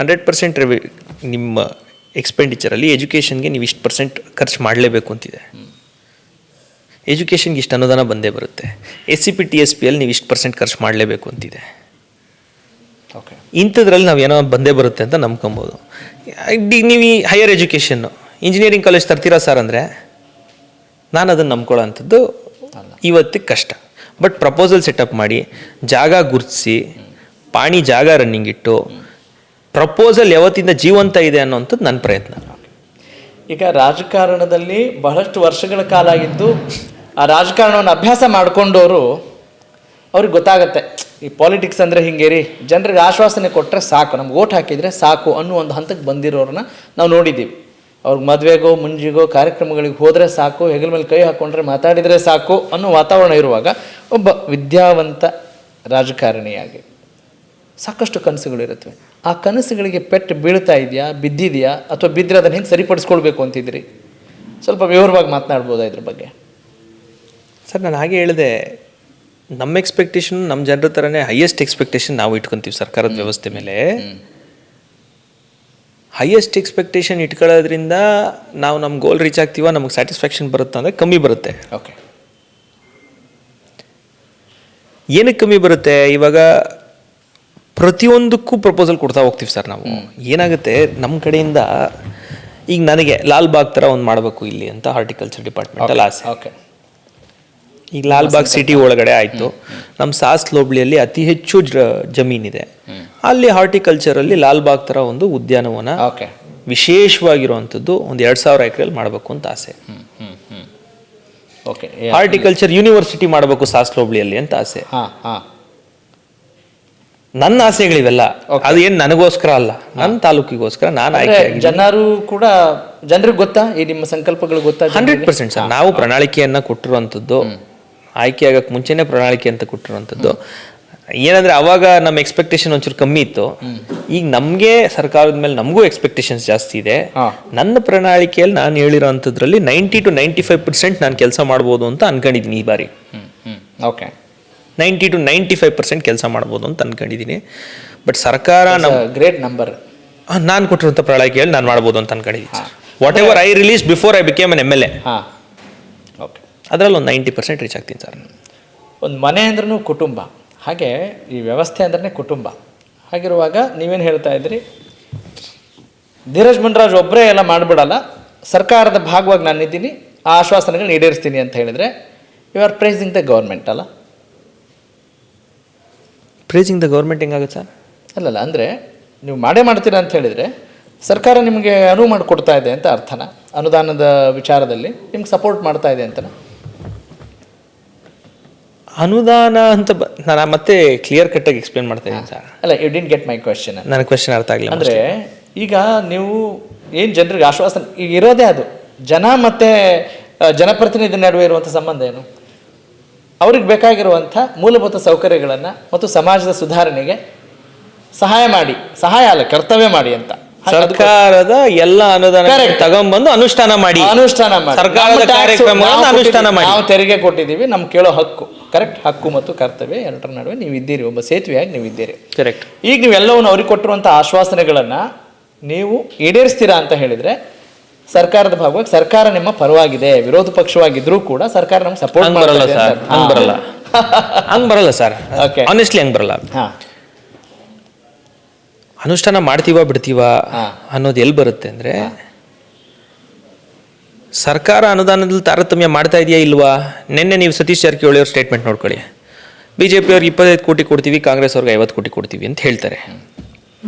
100% ನಿಮ್ಮ ಎಕ್ಸ್ಪೆಂಡಿಚರಲ್ಲಿ ಎಜುಕೇಷನ್ಗೆ ನೀವು ಇಷ್ಟು % ಖರ್ಚು ಮಾಡಲೇಬೇಕು ಅಂತಿದೆ. ಎಜುಕೇಷನ್ಗೆ ಇಷ್ಟು ಅನುದಾನ ಬಂದೇ ಬರುತ್ತೆ. SCP TSPಯಲ್ಲಿ ನೀವು ಇಷ್ಟು % ಖರ್ಚು ಮಾಡಲೇಬೇಕು ಅಂತಿದೆ. ಓಕೆ, ಇಂಥದ್ರಲ್ಲಿ ನಾವು ಏನೋ ಬಂದೇ ಬರುತ್ತೆ ಅಂತ ನಂಬ್ಕೊಬೋದು. ನೀವು ಈ ಹೈಯರ್ ಎಜುಕೇಷನ್ನು ಇಂಜಿನಿಯರಿಂಗ್ ಕಾಲೇಜ್ ತರ್ತೀರಾ ಸರ್ ಅಂದರೆ ನಾನು ಅದನ್ನು ನಂಬ್ಕೊಳ್ಳೋ ಅಂಥದ್ದು ಇವತ್ತಿಗೆ ಕಷ್ಟ. ಬಟ್ ಪ್ರಪೋಸಲ್ ಸೆಟಪ್ ಮಾಡಿ, ಜಾಗ ಗುರುತಿಸಿ, ಪಾಣಿ ಜಾಗ ರನ್ನಿಂಗ್ ಇಟ್ಟು, ಪ್ರಪೋಸಲ್ ಯಾವತ್ತಿಂದ ಜೀವಂತ ಇದೆ ಅನ್ನೋಂಥದ್ದು ನನ್ನ ಪ್ರಯತ್ನ. ಈಗ ರಾಜಕಾರಣದಲ್ಲಿ ಬಹಳಷ್ಟು ವರ್ಷಗಳ ಕಾಲ ಆಗಿದ್ದು, ಆ ರಾಜಕಾರಣವನ್ನು ಅಭ್ಯಾಸ ಮಾಡಿಕೊಂಡವರು ಅವ್ರಿಗೆ ಗೊತ್ತಾಗತ್ತೆ ಈ ಪಾಲಿಟಿಕ್ಸ್ ಅಂದರೆ ಹಿಂಗೆ ರೀ, ಜನರಿಗೆ ಆಶ್ವಾಸನೆ ಕೊಟ್ಟರೆ ಸಾಕು, ನಮ್ಗೆ ಓಟ್ ಹಾಕಿದರೆ ಸಾಕು ಅನ್ನೋ ಒಂದು ಹಂತಕ್ಕೆ ಬಂದಿರೋರನ್ನ ನಾವು ನೋಡಿದ್ದೀವಿ. ಅವ್ರಿಗೆ ಮದುವೆಗೋ ಮುಂಜಿಗೋ ಕಾರ್ಯಕ್ರಮಗಳಿಗೆ ಹೋದರೆ ಸಾಕು, ಹೆಗಲ ಮೇಲೆ ಕೈ ಹಾಕ್ಕೊಂಡ್ರೆ ಮಾತಾಡಿದರೆ ಸಾಕು ಅನ್ನೋ ವಾತಾವರಣ ಇರುವಾಗ ಒಬ್ಬ ವಿದ್ಯಾವಂತ ರಾಜಕಾರಣಿಯಾಗಿ ಸಾಕಷ್ಟು ಕನಸುಗಳಿರುತ್ತವೆ. ಆ ಕನಸುಗಳಿಗೆ ಪೆಟ್ಟು ಬೀಳ್ತಾ ಇದೆಯಾ, ಬಿದ್ದಿದೆಯಾ, ಅಥವಾ ಬಿದ್ದರೆ ಅದನ್ನು ಹೆಂಗೆ ಸರಿಪಡಿಸ್ಕೊಳ್ಬೇಕು ಅಂತಿದ್ದೀರಿ? ಸ್ವಲ್ಪ ವಿವರವಾಗಿ ಮಾತನಾಡ್ಬೋದಾ ಇದ್ರ ಬಗ್ಗೆ? ಸರ್, ನಾನು ಹಾಗೆ ಹೇಳಿದೆ, ನಮ್ಮ ಎಕ್ಸ್ಪೆಕ್ಟೇಷನ್ ನಮ್ಮ ಜನರ ಥರನೇ ಹೈಯೆಸ್ಟ್ ಎಕ್ಸ್ಪೆಕ್ಟೇಷನ್ ನಾವು ಇಟ್ಕೊತೀವಿ ಸರ್ಕಾರದ ವ್ಯವಸ್ಥೆ ಮೇಲೆ. ಹೈಯೆಸ್ಟ್ ಎಕ್ಸ್ಪೆಕ್ಟೇಷನ್ ಇಟ್ಕೊಳ್ಳೋದ್ರಿಂದ ನಾವು ನಮ್ಮ ಗೋಲ್ ರೀಚ್ ಆಗ್ತೀವ, ನಮಗೆ ಸ್ಯಾಟಿಸ್ಫ್ಯಾಕ್ಷನ್ ಬರುತ್ತೆ ಅಂದರೆ ಕಮ್ಮಿ ಬರುತ್ತೆ. ಓಕೆ, ಏನಕ್ಕೆ ಕಮ್ಮಿ ಬರುತ್ತೆ? ಇವಾಗ ಪ್ರತಿಯೊಂದಕ್ಕೂ ಪ್ರಪೋಸಲ್ ಕೊಡ್ತಾ ಹೋಗ್ತೀವಿ ಸರ್ ನಾವು. ಏನಾಗುತ್ತೆ ನಮ್ಮ ಕಡೆಯಿಂದ, ಈಗ ನನಗೆ ಲಾಲ್ಬಾಗ್ ಥರ ಒಂದು ಮಾಡಬೇಕು ಇಲ್ಲಿ ಅಂತ ಹಾರ್ಟಿಕಲ್ಚರ್ ಡಿಪಾರ್ಟ್ಮೆಂಟಲ್ಲಿ ಆಸೆ. ಓಕೆ, ಈಗ ಲಾಲ್ಬಾಗ್ ಸಿಟಿ ಒಳಗಡೆ ಆಯಿತು, ನಮ್ಮ ಸಾಸ್ ಲೋಬ್ಳಿಯಲ್ಲಿ ಅತಿ ಹೆಚ್ಚು ಜಮೀನಿದೆ, ಅಲ್ಲಿ ಹಾರ್ಟಿಕಲ್ಚರಲ್ಲಿ ಲಾಲ್ಬಾಗ್ ಥರ ಒಂದು ಉದ್ಯಾನವನ ವಿಶೇಷವಾಗಿರುವಂಥದ್ದು ಒಂದು 2000 ಎಕರೆಯಲ್ಲಿ ಮಾಡಬೇಕು ಅಂತ ಆಸೆ. ಓಕೆ, ಹಾರ್ಟಿಕಲ್ಚರ್ ಯೂನಿವರ್ಸಿಟಿ ಮಾಡಬೇಕು ಸಾಸ್ ಲೋಬ್ಳಿಯಲ್ಲಿ ಅಂತ ಆಸೆ. ನನ್ನ ಆಸೆಗಳಿವೆಲ್ಲ. ಅದು ಏನು ನನಗೋಸ್ಕರ ಅಲ್ಲ, ನನ್ನ ತಾಲೂಕಿಗೋಸ್ಕರ ನಾನು ಆಯ್ಕೆ. ಜನರು ಕೂಡ, ಜನರಿಗೆ ಗೊತ್ತಾ ಈ ನಿಮ್ಮ ಸಂಕಲ್ಪಗಳು ಗೊತ್ತಾ? 100% ಸರ್. ನಾವು ಪ್ರಣಾಳಿಕೆಯನ್ನು ಕೊಟ್ಟಿರುವಂಥದ್ದು, ಆಯ್ಕೆ ಆಗಕ್ಕೆ ಮುಂಚೆನೇ ಪ್ರಣಾಳಿಕೆ ಅಂತ ಕೊಟ್ಟಿರುವಂಥದ್ದು. ಏನಂದರೆ ಅವಾಗ ನಮ್ಮ ಎಕ್ಸ್ಪೆಕ್ಟೇಷನ್ ಒಂಚೂರು ಕಮ್ಮಿ ಇತ್ತು. ಈಗ ನಮಗೆ ಸರ್ಕಾರದ ಮೇಲೆ ನಮಗೂ ಎಕ್ಸ್ಪೆಕ್ಟೇಷನ್ಸ್ ಜಾಸ್ತಿ ಇದೆ. ನನ್ನ ಪ್ರಣಾಳಿಕೆಯಲ್ಲಿ ನಾನು ಹೇಳಿರೋಂಥದ್ರಲ್ಲಿ 90 to 95% ನಾನು ಕೆಲಸ ಮಾಡ್ಬೋದು ಅಂತ ಅನ್ಕೊಂಡಿದ್ದೀನಿ ಈ ಬಾರಿ. ಓಕೆ, 90 to 95% ಕೆಲಸ ಮಾಡ್ಬೋದು ಅಂತ ಅನ್ಕೊಂಡಿದ್ದೀನಿ. ಬಟ್ ಸರ್ಕಾರ ನಮ್ಮ ಗ್ರೇಟ್ ನಂಬರ್ ನಾನು ಕೊಟ್ಟಿರುವಂಥ ಪ್ರಣಾಳಿಕೆಯಲ್ಲಿ ನಾನು ಮಾಡ್ಬೋದು ಅಂತ ಅನ್ಕೊಂಡಿದ್ದೀನಿ. What ever I release before I became N MLA, okay, ಅದರಲ್ಲಿ ಒಂದು 90% ರೀಚ್ ಆಗ್ತೀನಿ ಸರ್. ಒಂದು ಮನೆ ಅಂದ್ರೂ ಕುಟುಂಬ, ಹಾಗೆ ಈ ವ್ಯವಸ್ಥೆ ಅಂದ್ರೆ ಕುಟುಂಬ. ಹಾಗಿರುವಾಗ ನೀವೇನು ಹೇಳ್ತಾ ಇದ್ರಿ, ಧೀರಜ್ ಮುನ್ರಾಜ್ ಒಬ್ಬರೇ ಎಲ್ಲ ಮಾಡಿಬಿಡಲ್ಲ, ಸರ್ಕಾರದ ಭಾಗವಾಗಿ ನಾನಿದ್ದೀನಿ, ಆ ಆಶ್ವಾಸನೆಗಳನ್ನ ಈಡೇರಿಸ್ತೀನಿ ಅಂತ ಹೇಳಿದರೆ you are praising the government ಅಲ್ಲ? ಪ್ರೈಸಿಂಗ್ ದ ಗೌರ್ಮೆಂಟ್ ಹೆಂಗಾಗುತ್ತೆ ಸರ್? ಅಲ್ಲಲ್ಲ, ಅಂದರೆ ನೀವು ಮಾಡೇ ಮಾಡ್ತೀರಾ ಅಂತ ಹೇಳಿದರೆ ಸರ್ಕಾರ ನಿಮಗೆ ಅನುವು ಮಾಡಿಕೊಡ್ತಾ ಇದೆ ಅಂತ ಅರ್ಥನ? ಅನುದಾನದ ವಿಚಾರದಲ್ಲಿ ನಿಮ್ಗೆ ಸಪೋರ್ಟ್ ಮಾಡ್ತಾ ಇದೆ ಅಂತನ? ಅನುದಾನ ಅಂತ ನಾನು ಮತ್ತೆ ಕ್ಲಿಯರ್ ಕಟ್ಟಾಗಿ ಎಕ್ಸ್ಪ್ಲೇನ್ ಮಾಡ್ತಾ ಇದ್ದೀನಿ ಸರ್. ಅಲ್ಲ, you didn't get my question. ನನ್ನ ಕ್ವೆಶ್ಚನ್ ಅರ್ಥ ಆಗಲಿಲ್ಲ. ಅಂದರೆ ಈಗ ನೀವು ಏನು ಜನರಿಗೆ ಆಶ್ವಾಸನೆ, ಈಗ ಇರೋದೇ ಅದು ಜನ ಮತ್ತು ಜನಪ್ರತಿನಿಧಿ ನಡುವೆ ಇರುವಂಥ ಸಂಬಂಧ ಏನು? ಅವ್ರಿಗೆ ಬೇಕಾಗಿರುವಂಥ ಮೂಲಭೂತ ಸೌಕರ್ಯಗಳನ್ನು ಮತ್ತು ಸಮಾಜದ ಸುಧಾರಣೆಗೆ ಸಹಾಯ ಮಾಡಿ, ಸಹಾಯ ಅಲ್ಲ ಕರ್ತವ್ಯ ಮಾಡಿ ಅಂತ ಸರ್ಕಾರದ ಎಲ್ಲ ಅನುದಾನ ತಗೊಂಡ್ಬಂದು ಅನುಷ್ಠಾನ ಮಾಡಿ ಸರ್ಕಾರದ ಕಾರ್ಯಕ್ರಮಗಳನ್ನು ಅನುಷ್ಠಾನ ಮಾಡಿ. ನಾವು ತೆರಿಗೆ ಕೊಟ್ಟಿದ್ದೀವಿ, ನಮ್ಗೆ ಕೇಳೋ ಹಕ್ಕು, ಕರೆಕ್ಟ್, ಹಕ್ಕು ಮತ್ತು ಕರ್ತವ್ಯ ಎರಡರ ನಡುವೆ ನೀವು ಇದ್ದೀರಿ, ಒಬ್ಬ ಸೇತುವೆಯಾಗಿ ನೀವು ಇದ್ದೀರಿ. ಕರೆಕ್ಟ್. ಈಗ ನೀವೆಲ್ಲವನ್ನು ಅವ್ರಿಗೆ ಕೊಟ್ಟಿರುವಂಥ ಆಶ್ವಾಸನೆಗಳನ್ನು ನೀವು ಈಡೇರಿಸ್ತೀರಾ ಅಂತ ಹೇಳಿದರೆ ಸರ್ಕಾರದ ಭಾಗವಾಗಿ ಸರ್ಕಾರ ನಿಮ್ಮ ಪರವಾಗಿದೆ, ವಿರೋಧ ಪಕ್ಷವಾಗಿದ್ರೂ ಕೂಡ ಸರ್ಕಾರ ನಮ್ಗೆ ಸಪೋರ್ಟ್ ಬರಲ್ಲ ಸರ್. ಹಂಗ್ ಬರಲ್ಲ ಸರ್, ಆನೆಸ್ಟ್ಲಿ ಹಂಗ್ ಬರಲ್ಲ. ಅನುಷ್ಠಾನ ಮಾಡ್ತೀವ ಬಿಡ್ತೀವ ಅನ್ನೋದು ಎಲ್ಲಿ ಬರುತ್ತೆ ಅಂದರೆ, ಸರ್ಕಾರ ಅನುದಾನದಲ್ಲಿ ತಾರತಮ್ಯ ಮಾಡ್ತಾ ಇದೆಯಾ ಇಲ್ವಾ? ನಿನ್ನೆ ನೀವು ಸತೀಶ್ ಜಾರಕಿಹೊಳಿ ಅವ್ರ ಸ್ಟೇಟ್ಮೆಂಟ್ ನೋಡ್ಕೊಳ್ಳಿ. BJP ಅವ್ರಿಗೆ 25 ಕೋಟಿ ಕೊಡ್ತೀವಿ, ಕಾಂಗ್ರೆಸ್ ಅವ್ರಿಗೆ 50 ಕೋಟಿ ಕೊಡ್ತೀವಿ ಅಂತ ಹೇಳ್ತಾರೆ.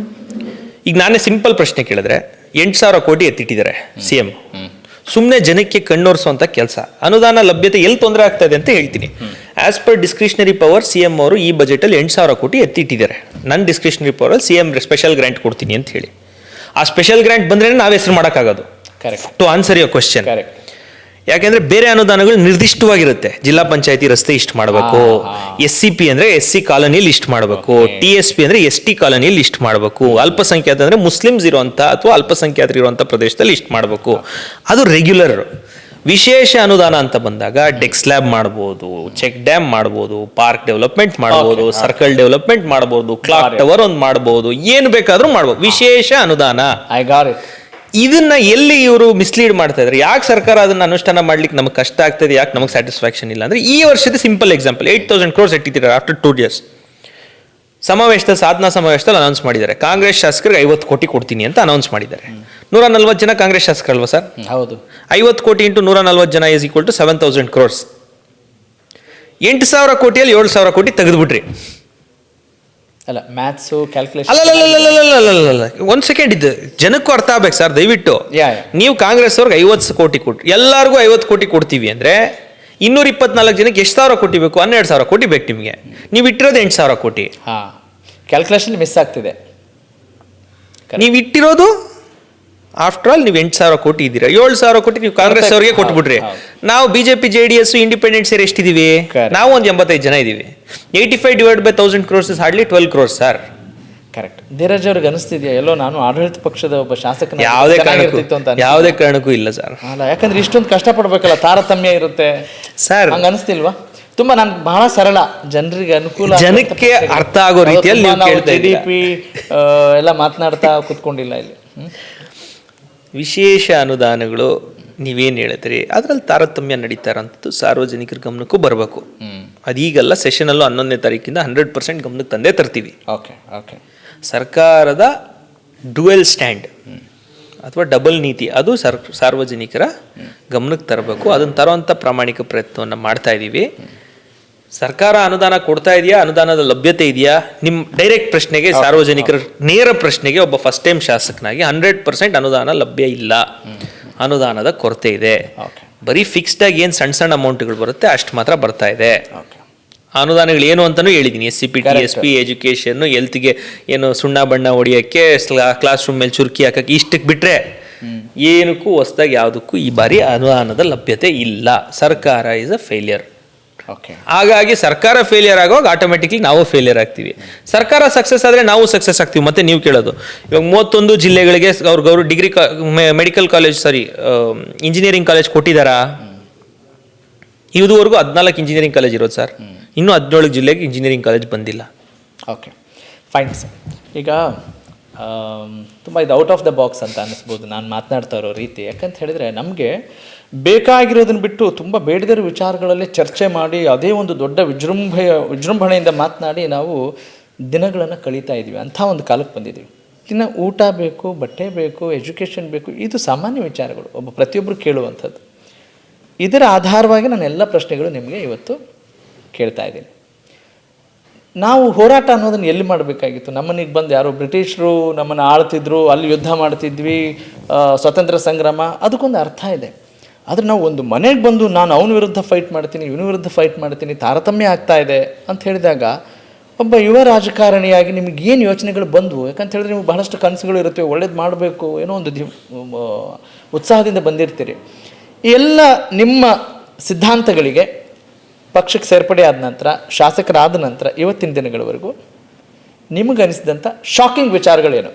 ಈಗ ನಾನೇ ಸಿಂಪಲ್ ಪ್ರಶ್ನೆ ಕೇಳಿದ್ರೆ 8,000 ಕೋಟಿ ಎತ್ತಿಟ್ಟಿದ್ದಾರೆ CM. ಸುಮ್ಮನೆ ಜನಕ್ಕೆ ಕಣ್ಣೋರಿಸುವಂಥ ಕೆಲಸ. ಅನುದಾನ ಲಭ್ಯತೆ ಎಲ್ಲಿ ತೊಂದರೆ ಆಗ್ತಾ ಇದೆ ಅಂತ ಹೇಳ್ತೀನಿ. As per discretionary power CM ಅವರು ಈ ಬಜೆಟಲ್ಲಿ 8,000 ಕೋಟಿ ಎತ್ತಿಟ್ಟಿದ್ದಾರೆ. ನನ್ನ ಡಿಸ್ಕ್ರಿಷನರಿ ಪವರಲ್ಲಿ CM ಸ್ಪೆಷಲ್ ಗ್ರಾಂಟ್ ಕೊಡ್ತೀನಿ ಅಂತ ಹೇಳಿ. ಆ ಸ್ಪೆಷಲ್ ಗ್ರಾಂಟ್ ಬಂದ್ರೆ ನಾವು ಹೆಸರು ಮಾಡೋಕ್ಕಾಗೋದು. Correct. To answer your question. Correct. ಯಾಕೆಂದ್ರೆ ಬೇರೆ ಅನುದಾನಗಳು ನಿರ್ದಿಷ್ಟವಾಗಿರುತ್ತೆ. ಜಿಲ್ಲಾ ಪಂಚಾಯತಿ ರಸ್ತೆ ಇಷ್ಟು ಮಾಡಬೇಕು, SCP ಅಂದ್ರೆ SC ಕಾಲೋನಿಯಲ್ಲಿ ಇಷ್ಟು ಮಾಡಬೇಕು, TSP ಅಂದ್ರೆ ST ಕಾಲೋನಿಯಲ್ಲಿ ಇಷ್ಟು ಮಾಡಬೇಕು, ಅಲ್ಪಸಂಖ್ಯಾತ ಅಂದ್ರೆ ಮುಸ್ಲಿಮ್ಸ್ ಇರುವಂತ ಅಥವಾ ಅಲ್ಪಸಂಖ್ಯಾತರು ಇರುವಂತ ಪ್ರದೇಶದಲ್ಲಿ ಇಷ್ಟು ಮಾಡಬೇಕು. ಅದು ರೆಗ್ಯುಲರ್. ವಿಶೇಷ ಅನುದಾನ ಅಂತ ಬಂದಾಗ ಡೆಕ್ಸ್ ಲ್ಯಾಬ್ ಮಾಡ್ಬೋದು, ಚೆಕ್ ಡ್ಯಾಮ್ ಮಾಡ್ಬೋದು, ಪಾರ್ಕ್ ಡೆವಲಪ್ಮೆಂಟ್ ಮಾಡ್ಬೋದು, ಸರ್ಕಲ್ ಡೆವಲಪ್ಮೆಂಟ್ ಮಾಡ್ಬೋದು, ಕ್ಲಾಕ್ ಟವರ್ ಒಂದು ಮಾಡ್ಬೋದು, ಏನು ಬೇಕಾದ್ರೂ ಮಾಡ್ಬೋದು. ವಿಶೇಷ ಅನುದಾನ. I got it. ಇದನ್ನ ಎಲ್ಲಿ ಇವರು ಮಿಸ್ಲೀಡ್ ಮಾಡ್ತಾ ಇದ್ದಾರೆ? ಯಾಕೆ ಸರ್ಕಾರ ಅದನ್ನ ಅನುಷ್ಠಾನ ಮಾಡ್ಲಿಕ್ಕೆ ನಮಗೆ ಕಷ್ಟ ಆಗ್ತದೆ, ಯಾಕೆ ನಮಗೆ ಸ್ಯಾಟಿಸ್ಫ್ಯಾಕ್ಷನ್ ಇಲ್ಲ ಅಂದ್ರೆ, ಈ ವರ್ಷದ ಸಿಂಪಲ್ ಎಕ್ಸಾಂಪಲ್ 8,000 crores ಇಟ್ಟಿದ್ದಾರೆ ಆಫ್ಟರ್ 2 years. ಸಾಧನಾ ಸಮಾವೇಶದಲ್ಲಿ ಅನೌನ್ಸ್ ಮಾಡಿದ್ದಾರೆ, ಕಾಂಗ್ರೆಸ್ ಶಾಸಕರಿಗೆ 50 ಕೋಟಿ ಕೊಡ್ತೀನಿ ಅಂತ ಅನೌನ್ಸ್ ಮಾಡಿದ್ದಾರೆ. 140 ಜನ ಕಾಂಗ್ರೆಸ್ ಶಾಸಕರಲ್ವಾ ಸರ್? ಹೌದು. 50 ಕೋಟಿ ಇಂಟು 140 ಜನ ಈಸ್ ಈಕ್ವಲ್ ಟು 7,000 crores. 8,000 ಕೋಟಿಯಲ್ಲಿ 7,000 ಕೋಟಿ ತೆಗೆದುಬಿಟ್ರಿ. ಅಲ್ಲ, ಮ್ಯಾಥ್ಸು ಕ್ಯಾಲ್ಕುಲೇಷನ್. ಅಲ್ಲ, ಒಂದ್ ಸೆಕೆಂಡ್, ಇದು ಜನಕ್ಕೂ ಅರ್ಥ ಆಗ್ಬೇಕು ಸರ್, ದಯವಿಟ್ಟು. ನೀವು ಕಾಂಗ್ರೆಸ್ ಅವ್ರಿಗೆ 50 ಕೋಟಿ ಕೊಟ್ಟು ಎಲ್ಲರಿಗೂ 50 ಕೋಟಿ ಕೊಡ್ತೀವಿ ಅಂದ್ರೆ 224 ಜನಕ್ಕೆ ಎಷ್ಟು ಸಾವಿರ ಕೋಟಿ ಬೇಕು? 12,000 ಕೋಟಿ ಬೇಕು ನಿಮಗೆ. ನೀವು ಇಟ್ಟಿರೋದು 8,000 ಕೋಟಿ. ಕ್ಯಾಲ್ಕುಲೇಷನ್ ಮಿಸ್ ಆಗ್ತಿದೆ. ನೀವು ಇಟ್ಟಿರೋದು ಆಫ್ಟರ್ ಆಲ್ ನೀವು 8,000 ಕೋಟಿ ಇದ್ದೀರಾ. 7,000 ಕೋಟಿ ನೀವು ಕಾಂಗ್ರೆಸ್ ಅವರಿಗೆ ಕೊಟ್ಬಿಟ್ರಿ. ನಾವು ಬಿಜೆಪಿ JDS ಇಂಡಿಪೆಂಡೆಂಟ್ ಸೇರಿ ಎಷ್ಟಿದೀವಿ? ನಾವು ಒಂದು 85 ಜನ ಇದೀವಿ. 85 divided by 1,000 crores is hardly 12 crores sir. Correct. Dheeraj ಅವ್ರಿಗೆ ಅನಿಸ್ತಿದ್ಯಾ ಎಲ್ಲೋ ನಾನು ಆಡಳಿತ ಪಕ್ಷದ ಒಬ್ಬ ಶಾಸಕನ ಯಾವುದೇ ಕಾರಣಕ್ಕೂ ಇಲ್ಲ ಸರ್. ಅಲ್ಲ, ಯಾಕಂದ್ರೆ ಇಷ್ಟೊಂದು ಕಷ್ಟಪಡ್ಬೇಕಲ್ಲ, ತಾರತಮ್ಯ ಇರುತ್ತೆ ಸರ್. ಹಂಗ ಅನಿಸ್ತಿಲ್ವಾ? ತುಂಬಾ ನಾನು ಬಹಳ ಸರಳ, ಜನರಿಗೆ ಅನುಕೂಲ, ಜನಕ್ಕೆ ಅರ್ಥ ಆಗೋ ರೀತಿಯಲ್ಲಿ GDP ಎಲ್ಲ ಮಾತನಾಡ್ತಾ ಕೂತ್ಕೊಂಡಿಲ್ಲ ಇಲ್ಲಿ. ವಿಶೇಷ ಅನುದಾನಗಳು ನೀವೇನು ಹೇಳಿದ್ರಿ ಅದರಲ್ಲಿ ತಾರತಮ್ಯ ನಡೀತಾ ಇರೋಂಥದ್ದು ಸಾರ್ವಜನಿಕರ ಗಮನಕ್ಕೂ ಬರಬೇಕು. ಅದೀಗಲ್ಲ, ಸೆಷನಲ್ಲೂ 11ನೇ ತಾರೀಕಿಂದ 100% ಗಮನಕ್ಕೆ ತಂದೆ ತರ್ತೀವಿ. Okay okay. ಸರ್ಕಾರದ ಡ್ಯುಯಲ್ ಸ್ಟ್ಯಾಂಡ್ ಅಥವಾ ಡಬಲ್ ನೀತಿ ಅದು ಸಾರ್ವಜನಿಕರ ಗಮನಕ್ಕೆ ತರಬೇಕು. ಅದನ್ನು ತರುವಂಥ ಪ್ರಾಮಾಣಿಕ ಪ್ರಯತ್ನವನ್ನು ಮಾಡ್ತಾ ಇದ್ದೀವಿ. ಸರ್ಕಾರ ಅನುದಾನ ಕೊಡ್ತಾ ಇದೆಯಾ, ಅನುದಾನದ ಲಭ್ಯತೆ ಇದೆಯಾ? ನಿಮ್ಮ ಡೈರೆಕ್ಟ್ ಪ್ರಶ್ನೆಗೆ, ಸಾರ್ವಜನಿಕರ ನೇರ ಪ್ರಶ್ನೆಗೆ ಒಬ್ಬ ಫಸ್ಟ್ ಟೈಮ್ ಶಾಸಕನಾಗಿ 100% ಅನುದಾನ ಲಭ್ಯ ಇಲ್ಲ, ಅನುದಾನದ ಕೊರತೆ ಇದೆ. ಬರೀ ಫಿಕ್ಸ್ಡ್ ಆಗಿ ಏನು ಸಣ್ಣ ಸಣ್ಣ ಅಮೌಂಟ್ಗಳು ಬರುತ್ತೆ ಅಷ್ಟು ಮಾತ್ರ ಬರ್ತಾ ಇದೆ. ಅನುದಾನಗಳು ಏನು ಅಂತಲೂ ಹೇಳಿದ್ದೀನಿ. SCP, TSP, ಎಜುಕೇಷನ್ನು, ಹೆಲ್ತ್ಗೆ ಏನು ಸುಣ್ಣ ಬಣ್ಣ ಹೊಡಿಯೋಕ್ಕೆ, ಕ್ಲಾಸ್ ರೂಮ್ ಮೇಲೆ ಚುರುಕಿ ಹಾಕಕ್ಕೆ, ಇಷ್ಟಕ್ಕೆ ಬಿಟ್ಟರೆ ಏನಕ್ಕೂ ಹೊಸದಾಗಿ ಯಾವುದಕ್ಕೂ ಈ ಬಾರಿ ಅನುದಾನದ ಲಭ್ಯತೆ ಇಲ್ಲ. ಸರ್ಕಾರ ಈಸ್ ಅ ಫೇಲಿಯರ್. ಹಾಗಾಗಿ ಸರ್ಕಾರ ಫೇಲಿಯರ್ ಆಗುವಾಗ ಆಟೋಮೆಟಿಕ್ಲಿ ನಾವು ಫೇಲಿಯರ್ ಆಗ್ತೀವಿ. ಸರ್ಕಾರ ಸಕ್ಸಸ್ ಆದರೆ ನಾವು ಸಕ್ಸಸ್ ಆಗ್ತೀವಿ. ಮತ್ತೆ ನೀವು ಕೇಳೋದು ಇವಾಗ 31 ಜಿಲ್ಲೆಗಳಿಗೆ ಅವ್ರು degree medical college engineering college ಕೊಟ್ಟಿದ್ದಾರಾ? ಇದುವರೆಗೂ 14 ಇಂಜಿನಿಯರಿಂಗ್ ಕಾಲೇಜ್ ಇರೋದು ಸರ್. ಇನ್ನೂ 17 ಜಿಲ್ಲೆಗೆ ಇಂಜಿನಿಯರಿಂಗ್ ಕಾಲೇಜ್ ಬಂದಿಲ್ಲ. Okay, fine sir. ಈಗ ತುಂಬ ಇದು ಔಟ್ ಆಫ್ ದ ಬಾಕ್ಸ್ ಅಂತ ಅನ್ನಿಸ್ಬೋದು ನಾನು ಮಾತನಾಡ್ತಾ ಇರೋ ರೀತಿ. ಯಾಕಂತ ಹೇಳಿದರೆ ನಮಗೆ ಬೇಕಾಗಿರೋದನ್ನು ಬಿಟ್ಟು ತುಂಬ ಬೇಡದಿರೋ ವಿಚಾರಗಳಲ್ಲಿ ಚರ್ಚೆ ಮಾಡಿ ಅದೇ ಒಂದು ದೊಡ್ಡ ವಿಜೃಂಭಣೆಯಿಂದ ಮಾತನಾಡಿ ನಾವು ದಿನಗಳನ್ನು ಕಳೀತಾ ಇದ್ದೀವಿ. ಅಂಥ ಒಂದು ಕಾಲಕ್ಕೆ ಬಂದಿದ್ದೀವಿ. ಇನ್ನು ಊಟ ಬೇಕು, ಬಟ್ಟೆ ಬೇಕು, ಎಜುಕೇಷನ್ ಬೇಕು, ಇದು ಸಾಮಾನ್ಯ ವಿಚಾರಗಳು, ಒಬ್ಬ ಪ್ರತಿಯೊಬ್ಬರು ಕೇಳುವಂಥದ್ದು. ಇದರ ಆಧಾರವಾಗಿ ನಾನು ಎಲ್ಲ ಪ್ರಶ್ನೆಗಳು ನಿಮಗೆ ಇವತ್ತು ಕೇಳ್ತಾ ಇದ್ದೀನಿ. ನಾವು ಹೋರಾಟ ಅನ್ನೋದನ್ನು ಎಲ್ಲಿ ಮಾಡಬೇಕಾಗಿತ್ತು? ನಮ್ಮನಿಗೆ ಬಂದು ಯಾರೋ ಬ್ರಿಟಿಷರು ನಮ್ಮನ್ನು ಆಳ್ತಿದ್ರು, ಅಲ್ಲಿ ಯುದ್ಧ ಮಾಡ್ತಿದ್ವಿ, ಸ್ವತಂತ್ರ ಸಂಗ್ರಾಮ, ಅದಕ್ಕೊಂದು ಅರ್ಥ ಇದೆ. ಆದರೆ ನಾವು ಒಂದು ಮನೆಗೆ ಬಂದು ನಾನು ಅವನ ವಿರುದ್ಧ ಫೈಟ್ ಮಾಡ್ತೀನಿ, ಇವನ ವಿರುದ್ಧ ಫೈಟ್ ಮಾಡ್ತೀನಿ, ತಾರತಮ್ಯ ಆಗ್ತಾ ಇದೆ ಅಂತ ಹೇಳಿದಾಗ ಒಬ್ಬ ಯುವ ರಾಜಕಾರಣಿಯಾಗಿ ನಿಮಗೆ ಏನು ಯೋಚನೆಗಳು ಬಂದವು? ಯಾಕಂತ ಹೇಳಿದ್ರೆ ನೀವು ಬಹಳಷ್ಟು ಕನಸುಗಳು ಇರುತ್ತೆ, ಒಳ್ಳೇದು ಮಾಡಬೇಕು, ಏನೋ ಒಂದು ಉತ್ಸಾಹದಿಂದ ಬಂದಿರ್ತೀರಿ. ಎಲ್ಲ ನಿಮ್ಮ ಸಿದ್ಧಾಂತಗಳಿಗೆ ಪಕ್ಷಕ್ಕೆ ಸೇರ್ಪಡೆ ಆದ ನಂತರ, ಶಾಸಕರಾದ ನಂತರ ಇವತ್ತಿನ ದಿನಗಳವರೆಗೂ ನಿಮಗನಿಸಿದಂಥ ಶಾಕಿಂಗ್ ವಿಚಾರಗಳೇನು?